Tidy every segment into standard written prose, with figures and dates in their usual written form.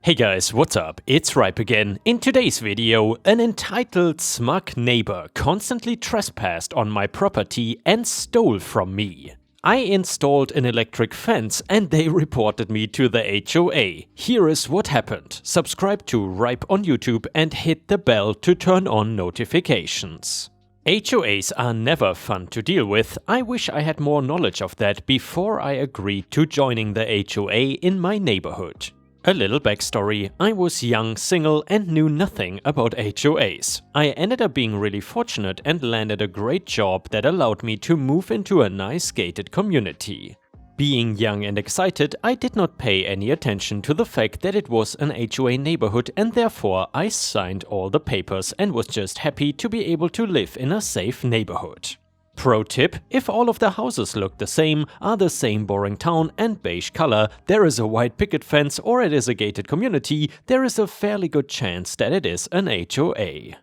Hey guys, what's up? It's Ripe again. In today's video, an entitled smug neighbor constantly trespassed on my property and stole from me. I installed an electric fence and they reported me to the HOA. Here is what happened. Subscribe to Ripe on YouTube and hit the bell to turn on notifications. HOAs are never fun to deal with. I wish I had more knowledge of that before I agreed to joining the HOA in my neighborhood. A little backstory, I was young, single and knew nothing about HOAs. I ended up being really fortunate and landed a great job that allowed me to move into a nice gated community. Being young and excited, I did not pay any attention to the fact that it was an HOA neighborhood and therefore I signed all the papers and was just happy to be able to live in a safe neighborhood. Pro tip, if all of the houses look the same, are the same boring town and beige color, there is a white picket fence or it is a gated community, there is a fairly good chance that it is an HOA.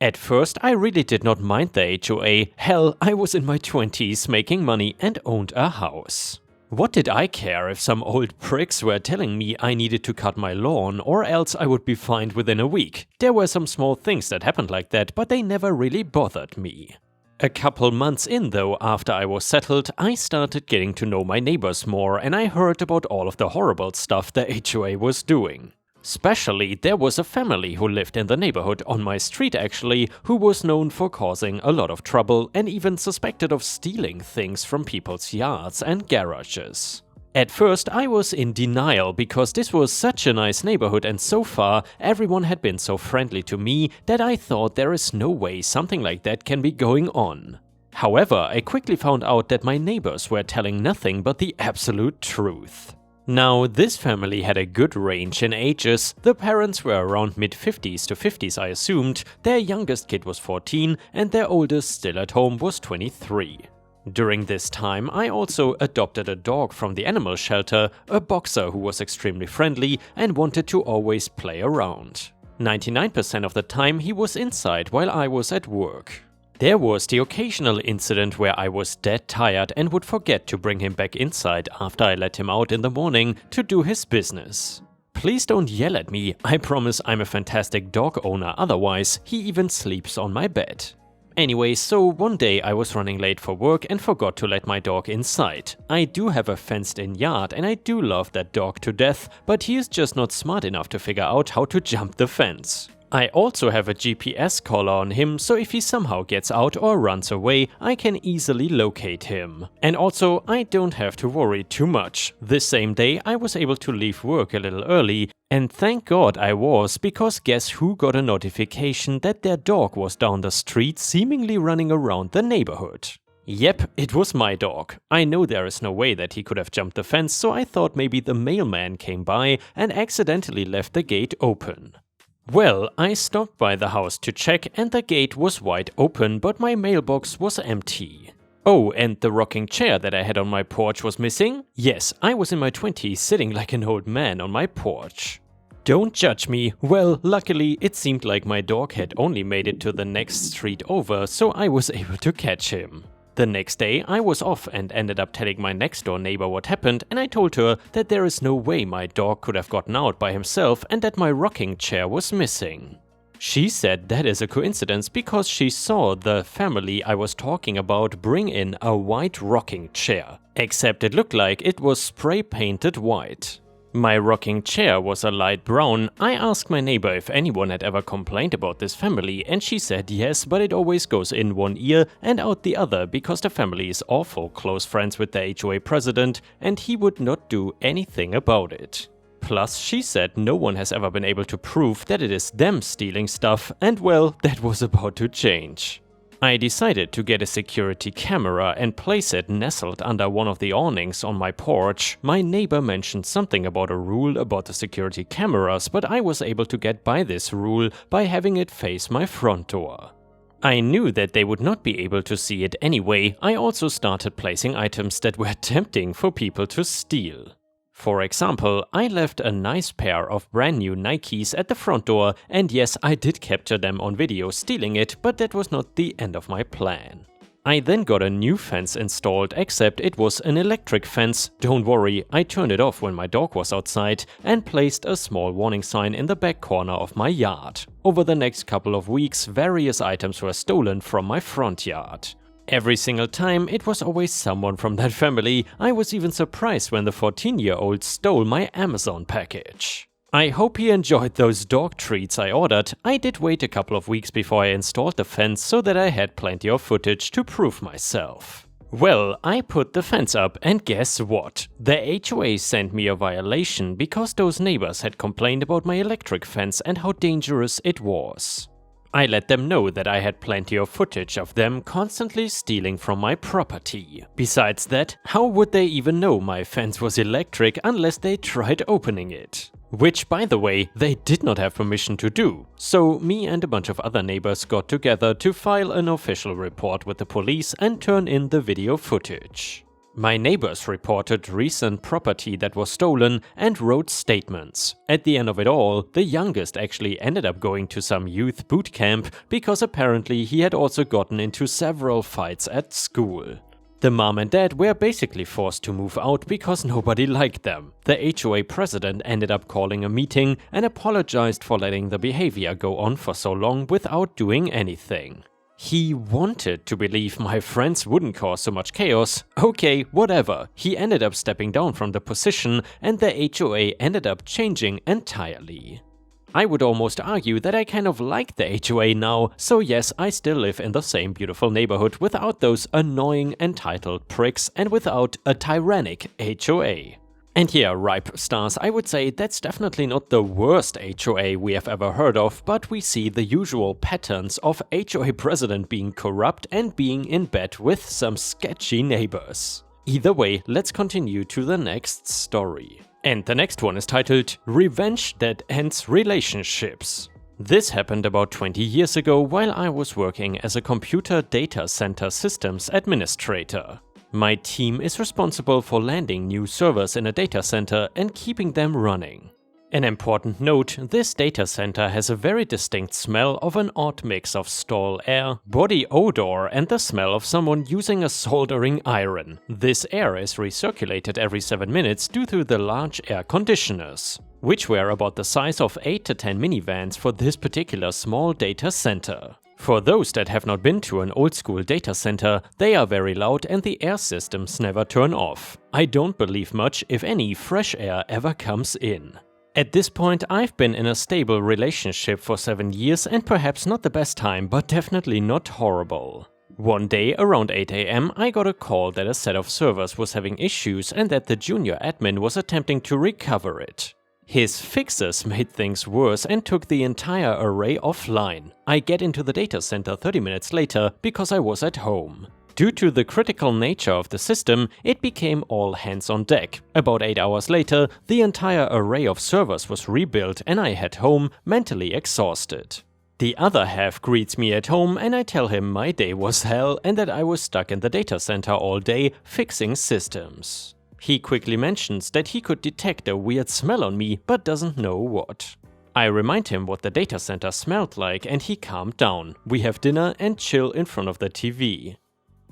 At first I really did not mind the HOA, hell, I was in my 20s making money and owned a house. What did I care if some old pricks were telling me I needed to cut my lawn or else I would be fined within a week? There were some small things that happened like that, but they never really bothered me. A couple months in though, after I was settled, I started getting to know my neighbors more and I heard about all of the horrible stuff the HOA was doing. Especially, there was a family who lived in the neighborhood on my street actually, who was known for causing a lot of trouble and even suspected of stealing things from people's yards and garages. At first I was in denial because this was such a nice neighborhood and so far everyone had been so friendly to me that I thought there is no way something like that can be going on. However, I quickly found out that my neighbors were telling nothing but the absolute truth. Now, this family had a good range in ages. The parents were around mid-50s to 50s I assumed, their youngest kid was 14 and their oldest still at home was 23. During this time, I also adopted a dog from the animal shelter, a boxer who was extremely friendly and wanted to always play around. 99% of the time he was inside while I was at work. There was the occasional incident where I was dead tired and would forget to bring him back inside after I let him out in the morning to do his business. Please don't yell at me, I promise I'm a fantastic dog owner, otherwise he even sleeps on my bed. Anyway, so one day I was running late for work and forgot to let my dog inside. I do have a fenced-in yard and I do love that dog to death, but he is just not smart enough to figure out how to jump the fence. I also have a GPS collar on him, so if he somehow gets out or runs away, I can easily locate him. And also, I don't have to worry too much. This same day, I was able to leave work a little early, and thank God I was, because guess who got a notification that their dog was down the street seemingly running around the neighborhood? Yep, it was my dog. I know there is no way that he could have jumped the fence, so I thought maybe the mailman came by and accidentally left the gate open. Well, I stopped by the house to check and the gate was wide open, but my mailbox was empty. Oh, and the rocking chair that I had on my porch was missing? Yes, I was in my 20s sitting like an old man on my porch. Don't judge me. Well, luckily it seemed like my dog had only made it to the next street over, so I was able to catch him. The next day I was off and ended up telling my next door neighbor what happened, and I told her that there is no way my dog could have gotten out by himself and that my rocking chair was missing. She said that is a coincidence because she saw the family I was talking about bring in a white rocking chair, except it looked like it was spray painted white. My rocking chair was a light brown. I asked my neighbor if anyone had ever complained about this family and she said yes, but it always goes in one ear and out the other because the family is awful close friends with the HOA president and he would not do anything about it. Plus, she said no one has ever been able to prove that it is them stealing stuff and well, that was about to change. I decided to get a security camera and place it nestled under one of the awnings on my porch. My neighbor mentioned something about a rule about the security cameras, but I was able to get by this rule by having it face my front door. I knew that they would not be able to see it anyway. I also started placing items that were tempting for people to steal. For example, I left a nice pair of brand new Nikes at the front door, and yes, I did capture them on video stealing it, but that was not the end of my plan. I then got a new fence installed, except it was an electric fence. Don't worry, I turned it off when my dog was outside and placed a small warning sign in the back corner of my yard. Over the next couple of weeks, various items were stolen from my front yard. Every single time, it was always someone from that family. I was even surprised when the 14-year-old stole my Amazon package. I hope he enjoyed those dog treats I ordered. I did wait a couple of weeks before I installed the fence so that I had plenty of footage to prove myself. Well, I put the fence up and guess what? The HOA sent me a violation because those neighbors had complained about my electric fence and how dangerous it was. I let them know that I had plenty of footage of them constantly stealing from my property. Besides that, how would they even know my fence was electric unless they tried opening it? Which, by the way, they did not have permission to do. So me and a bunch of other neighbors got together to file an official report with the police and turn in the video footage. My neighbors reported recent property that was stolen and wrote statements. At the end of it all, the youngest actually ended up going to some youth boot camp because apparently he had also gotten into several fights at school. The mom and dad were basically forced to move out because nobody liked them. The HOA president ended up calling a meeting and apologized for letting the behavior go on for so long without doing anything. He wanted to believe my friends wouldn't cause so much chaos. Okay, whatever. He ended up stepping down from the position and the HOA ended up changing entirely. I would almost argue that I kind of like the HOA now, so yes, I still live in the same beautiful neighborhood without those annoying entitled pricks and without a tyrannic HOA. And yeah, ripe stars, I would say that's definitely not the worst HOA we have ever heard of, but we see the usual patterns of HOA president being corrupt and being in bed with some sketchy neighbors. Either way, let's continue to the next story. And the next one is titled Revenge That Ends Relationships. This happened about 20 years ago while I was working as a computer data center systems administrator. My team is responsible for landing new servers in a data center and keeping them running. An important note, this data center has a very distinct smell of an odd mix of stall air, body odor and the smell of someone using a soldering iron. This air is recirculated every 7 minutes due to the large air conditioners, which were about the size of 8 to 10 minivans for this particular small data center. For those that have not been to an old-school data center, they are very loud and the air systems never turn off. I don't believe much, if any, fresh air ever comes in. At this point, I've been in a stable relationship for 7 years and perhaps not the best time, but definitely not horrible. One day, around 8 AM, I got a call that a set of servers was having issues and that the junior admin was attempting to recover it. His fixes made things worse and took the entire array offline. I get into the data center 30 minutes later because I was at home. Due to the critical nature of the system, it became all hands on deck. About 8 hours later, the entire array of servers was rebuilt and I head home, mentally exhausted. The other half greets me at home and I tell him my day was hell and that I was stuck in the data center all day fixing systems. He quickly mentions that he could detect a weird smell on me, but doesn't know what. I remind him what the data center smelled like and he calmed down. We have dinner and chill in front of the TV.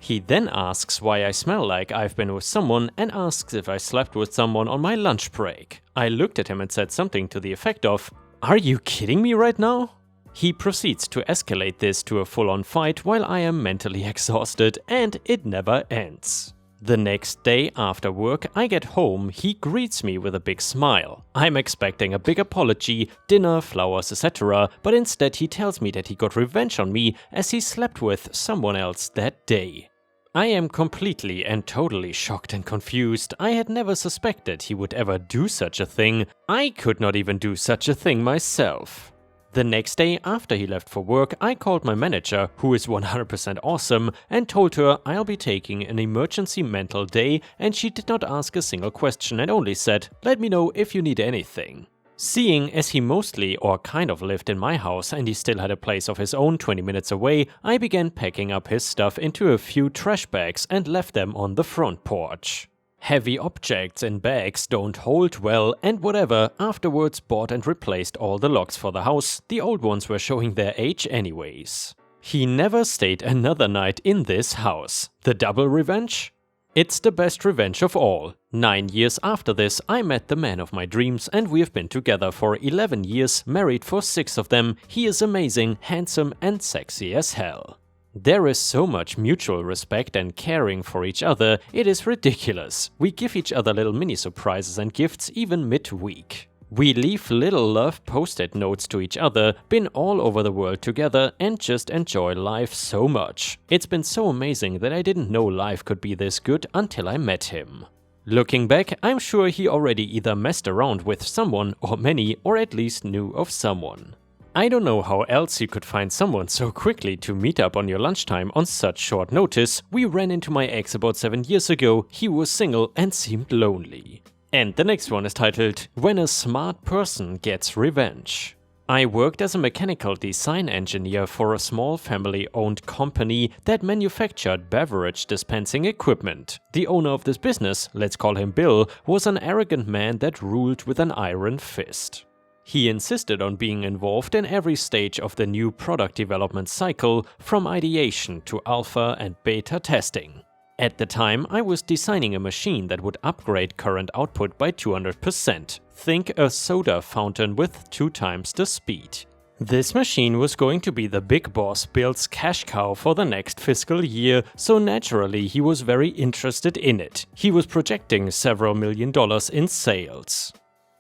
He then asks why I smell like I've been with someone and asks if I slept with someone on my lunch break. I looked at him and said something to the effect of, "Are you kidding me right now?" He proceeds to escalate this to a full-on fight while I am mentally exhausted and it never ends. The next day after work, I get home, he greets me with a big smile. I'm expecting a big apology, dinner, flowers, etc., but instead he tells me that he got revenge on me as he slept with someone else that day. I am completely and totally shocked and confused. I had never suspected he would ever do such a thing. I could not even do such a thing myself. The next day after he left for work, I called my manager, who is 100% awesome, and told her I'll be taking an emergency mental day, and she did not ask a single question and only said, "Let me know if you need anything." Seeing as he mostly or kind of lived in my house and he still had a place of his own 20 minutes away, I began packing up his stuff into a few trash bags and left them on the front porch. Heavy objects in bags don't hold well and whatever, afterwards bought and replaced all the locks for the house, the old ones were showing their age anyways. He never stayed another night in this house. The double revenge? It's the best revenge of all. 9 years after this, I met the man of my dreams and we have been together for 11 years, married for 6 of them. He is amazing, handsome and sexy as hell. There is so much mutual respect and caring for each other, it is ridiculous. We give each other little mini surprises and gifts even mid-week. We leave little love post-it notes to each other, been all over the world together and just enjoy life so much. It's been so amazing that I didn't know life could be this good until I met him. Looking back, I'm sure he already either messed around with someone or many, or at least knew of someone. I don't know how else you could find someone so quickly to meet up on your lunchtime on such short notice. We ran into my ex about 7 years ago, he was single and seemed lonely. And the next one is titled, When a Smart Person Gets Revenge. I worked as a mechanical design engineer for a small family-owned company that manufactured beverage dispensing equipment. The owner of this business, let's call him Bill, was an arrogant man that ruled with an iron fist. He insisted on being involved in every stage of the new product development cycle, from ideation to alpha and beta testing. At the time, I was designing a machine that would upgrade current output by 200%. Think a soda fountain with 2 times the speed. This machine was going to be the big boss Bill's cash cow for the next fiscal year, so naturally he was very interested in it. He was projecting several $1 million in sales.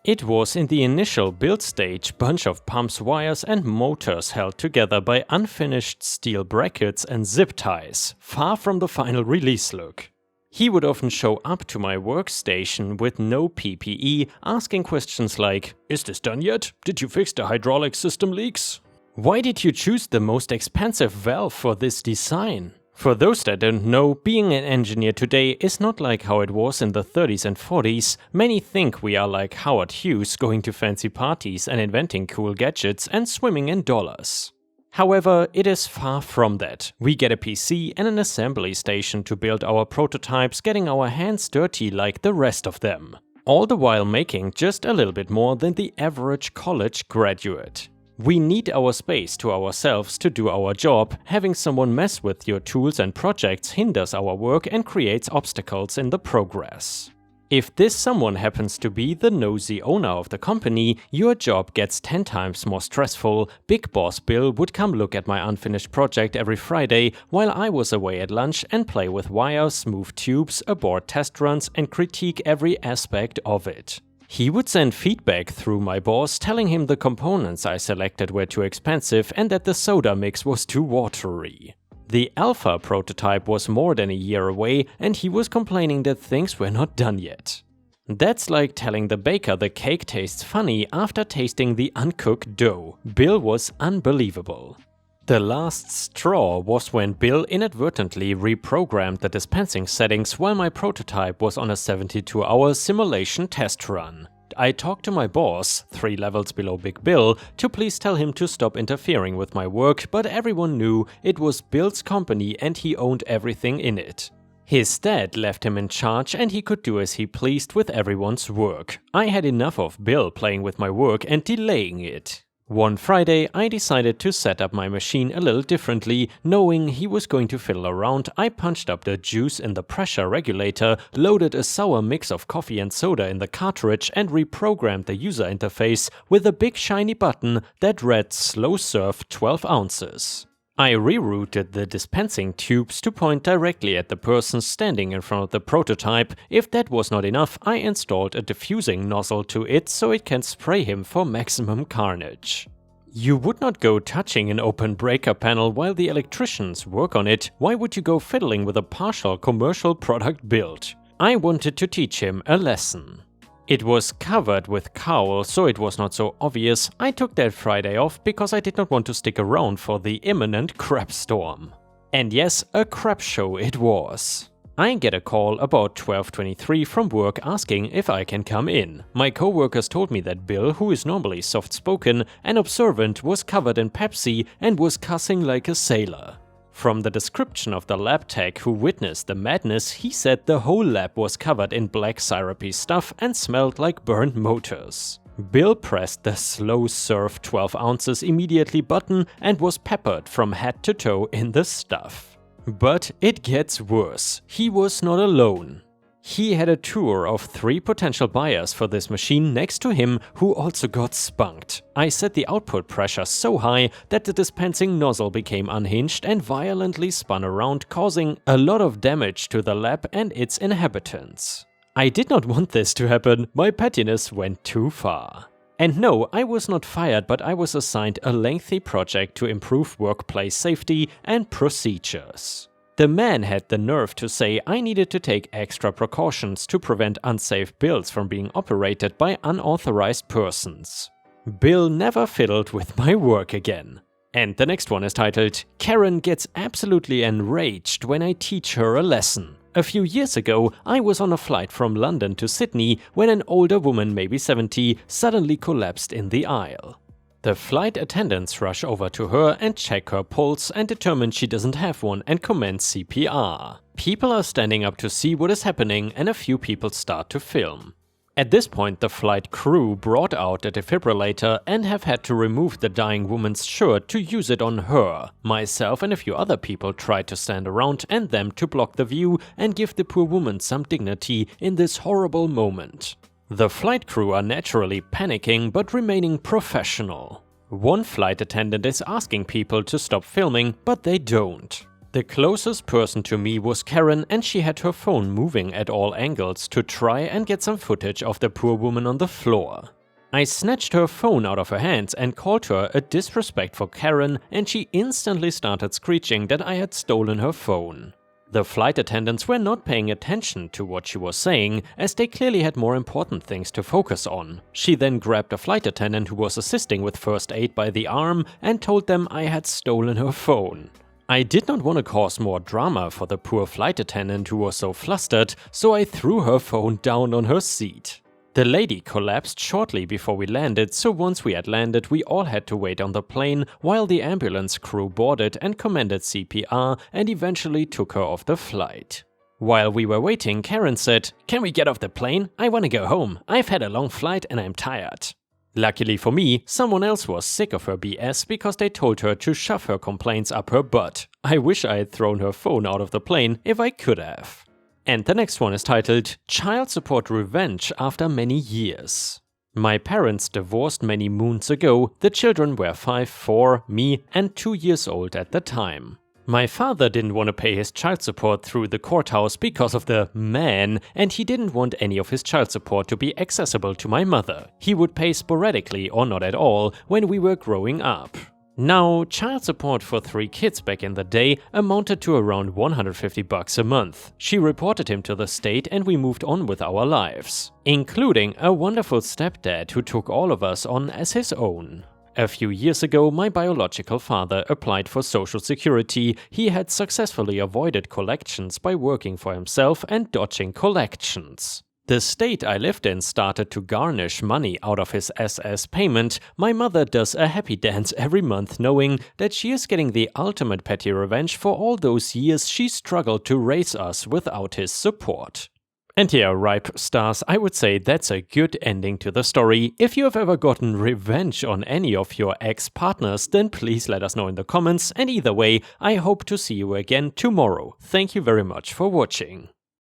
It was in the initial build stage, bunch of pumps, wires and motors held together by unfinished steel brackets and zip ties, far from the final release look. He would often show up to my workstation with no PPE, asking questions like, "Is this done yet? Did you fix the hydraulic system leaks? Why did you choose the most expensive valve for this design?" For those that don't know, being an engineer today is not like how it was in the 30s and 40s. Many think we are like Howard Hughes, going to fancy parties and inventing cool gadgets and swimming in dollars. However, it is far from that. We get a PC and an assembly station to build our prototypes, getting our hands dirty like the rest of them. All the while making just a little bit more than the average college graduate. We need our space to ourselves to do our job. Having someone mess with your tools and projects hinders our work and creates obstacles in the progress. If this someone happens to be the nosy owner of the company, your job gets 10 times more stressful. Big Boss Bill would come look at my unfinished project every Friday while I was away at lunch and play with wires, move tubes, abort test runs and critique every aspect of it. He would send feedback through my boss telling him the components I selected were too expensive and that the soda mix was too watery. The alpha prototype was more than a year away and he was complaining that things were not done yet. That's like telling the baker the cake tastes funny after tasting the uncooked dough. Bill was unbelievable. The last straw was when Bill inadvertently reprogrammed the dispensing settings while my prototype was on a 72-hour simulation test run. I talked to my boss, 3 levels below Big Bill, to please tell him to stop interfering with my work, but everyone knew it was Bill's company and he owned everything in it. His dad left him in charge and he could do as he pleased with everyone's work. I had enough of Bill playing with my work and delaying it. One Friday, I decided to set up my machine a little differently. Knowing he was going to fiddle around, I punched up the juice in the pressure regulator, loaded a sour mix of coffee and soda in the cartridge and reprogrammed the user interface with a big shiny button that read Slow Serve 12 ounces. I rerouted the dispensing tubes to point directly at the person standing in front of the prototype. If that was not enough, I installed a diffusing nozzle to it so it can spray him for maximum carnage. You would not go touching an open breaker panel while the electricians work on it. Why would you go fiddling with a partial commercial product build? I wanted to teach him a lesson. It was covered with cowl, so it was not so obvious. I took that Friday off because I did not want to stick around for the imminent crap storm. And yes, a crap show it was. I get a call about 12:23 from work asking if I can come in. My co-workers told me that Bill, who is normally soft-spoken and observant, was covered in Pepsi and was cussing like a sailor. From the description of the lab tech who witnessed the madness, he said the whole lab was covered in black syrupy stuff and smelled like burned motors. Bill pressed the slow serve 12 ounces immediately button and was peppered from head to toe in the stuff. But it gets worse. He was not alone. He had a tour of 3 potential buyers for this machine next to him who also got spunked. I set the output pressure so high that the dispensing nozzle became unhinged and violently spun around, causing a lot of damage to the lab and its inhabitants. I did not want this to happen. My pettiness went too far. And no, I was not fired, but I was assigned a lengthy project to improve workplace safety and procedures. The man had the nerve to say I needed to take extra precautions to prevent unsafe builds from being operated by unauthorized persons. Bill never fiddled with my work again. And the next one is titled, Karen gets absolutely enraged when I teach her a lesson. A few years ago, I was on a flight from London to Sydney when an older woman, maybe 70, suddenly collapsed in the aisle. The flight attendants rush over to her and check her pulse and determine she doesn't have one and commence CPR. People are standing up to see what is happening and a few people start to film. At this point, the flight crew brought out a defibrillator and have had to remove the dying woman's shirt to use it on her. Myself and a few other people tried to stand around and them to block the view and give the poor woman some dignity in this horrible moment. The flight crew are naturally panicking but remaining professional. One flight attendant is asking people to stop filming, but they don't. The closest person to me was Karen, and she had her phone moving at all angles to try and get some footage of the poor woman on the floor. I snatched her phone out of her hands and called her a disrespectful Karen, and she instantly started screeching that I had stolen her phone. The flight attendants were not paying attention to what she was saying, as they clearly had more important things to focus on. She then grabbed a flight attendant who was assisting with first aid by the arm and told them I had stolen her phone. I did not want to cause more drama for the poor flight attendant who was so flustered, so I threw her phone down on her seat. The lady collapsed shortly before we landed, so once we had landed, we all had to wait on the plane while the ambulance crew boarded and commanded CPR and eventually took her off the flight. While we were waiting, Karen said, "Can we get off the plane? I want to go home. I've had a long flight and I'm tired." Luckily for me, someone else was sick of her BS because they told her to shove her complaints up her butt. I wish I had thrown her phone out of the plane if I could have. And the next one is titled, Child Support Revenge After Many Years. My parents divorced many moons ago. The children were 5, 4, me, and 2 years old at the time. My father didn't want to pay his child support through the courthouse because of the man, and he didn't want any of his child support to be accessible to my mother. He would pay sporadically or not at all when we were growing up. Now, child support for 3 kids back in the day amounted to around $150 a month. She reported him to the state and we moved on with our lives, including a wonderful stepdad who took all of us on as his own. A few years ago, my biological father applied for Social Security. He had successfully avoided collections by working for himself and dodging collections. The state I lived in started to garnish money out of his SS payment. My mother does a happy dance every month knowing that she is getting the ultimate petty revenge for all those years she struggled to raise us without his support. And yeah, ripe stars, I would say that's a good ending to the story. If you have ever gotten revenge on any of your ex-partners, then please let us know in the comments. And either way, I hope to see you again tomorrow. Thank you very much for watching.